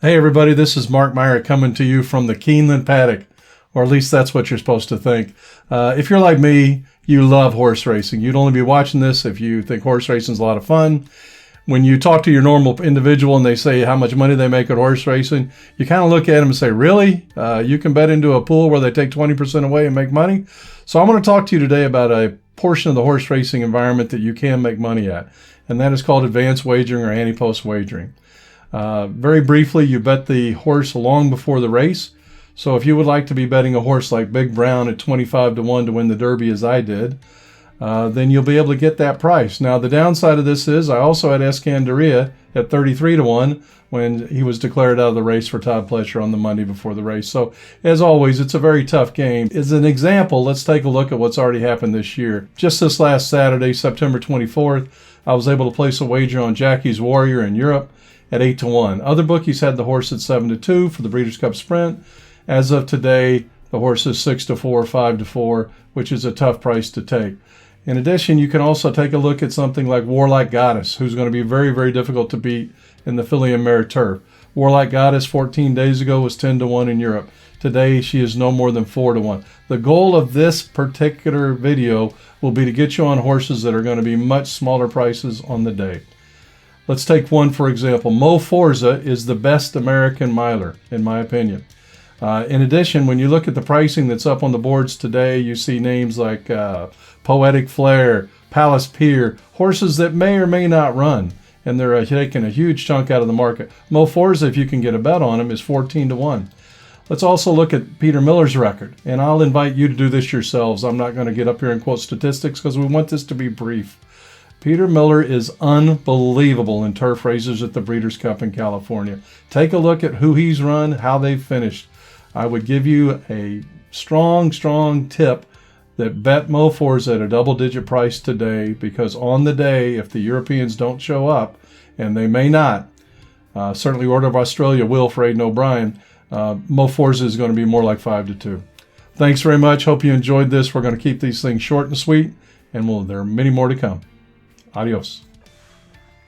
Hey everybody, this is Mark Meyer coming to you from the Keeneland paddock, or at least that's what you're supposed to think. If you're like me, you love horse racing. You'd only be watching this if you think horse racing is a lot of fun. When you talk to your normal individual and they say how much money they make at horse racing, you kind of look at them and say, really? You can bet into a pool where they take 20% away and make money? So I'm going to talk to you today about a portion of the horse racing environment that you can make money at, and that is called Advance Wagering or Ante-Post Wagering. Very briefly, you bet the horse long before the race. So if you would like to be betting a horse like Big Brown at 25 to 1 to win the Derby as I did, then you'll be able to get that price. Now the downside of this is I also had Escandaria at 33 to 1 when he was declared out of the race for Todd Pletcher on the Monday before the race. So as always, it's a very tough game. As an example, let's take a look at what's already happened this year. Just this last Saturday, September 24th, I was able to place a wager on Jackie's Warrior in Europe at 8 to 1. Other bookies had the horse at 7 to 2 for the Breeders' Cup Sprint. As of today, the horse is 6 to 4, 5 to 4, which is a tough price to take. In addition, you can also take a look at something like Warlike Goddess, who's going to be very, very difficult to beat in the Filly and Mare Turf. Warlike Goddess 14 days ago was 10 to 1 in Europe. Today, she is no more than 4 to 1. The goal of this particular video will be to get you on horses that are going to be much smaller prices on the day. Let's take one, for example. Mo Forza is the best American miler, in my opinion. In addition, when you look at the pricing that's up on the boards today, you see names like Poetic Flare, Palace Pier, horses that may or may not run, and they're taking a huge chunk out of the market. Mo Forza, if you can get a bet on him, is 14 to 1. Let's also look at Peter Miller's record, and I'll invite you to do this yourselves. I'm not going to get up here and quote statistics because we want this to be brief. Peter Miller is unbelievable in turf races at the Breeders' Cup in California. Take a look at who he's run, how they've finished. I would give you a strong tip that bet Mo Forza at a double-digit price today, because on the day, if the Europeans don't show up, and they may not, certainly Order of Australia will for Aidan O'Brien, Mo Forza is going to be more like 5 to 2. Thanks very much. Hope you enjoyed this. We're going to keep these things short and sweet, and there are many more to come. Adios.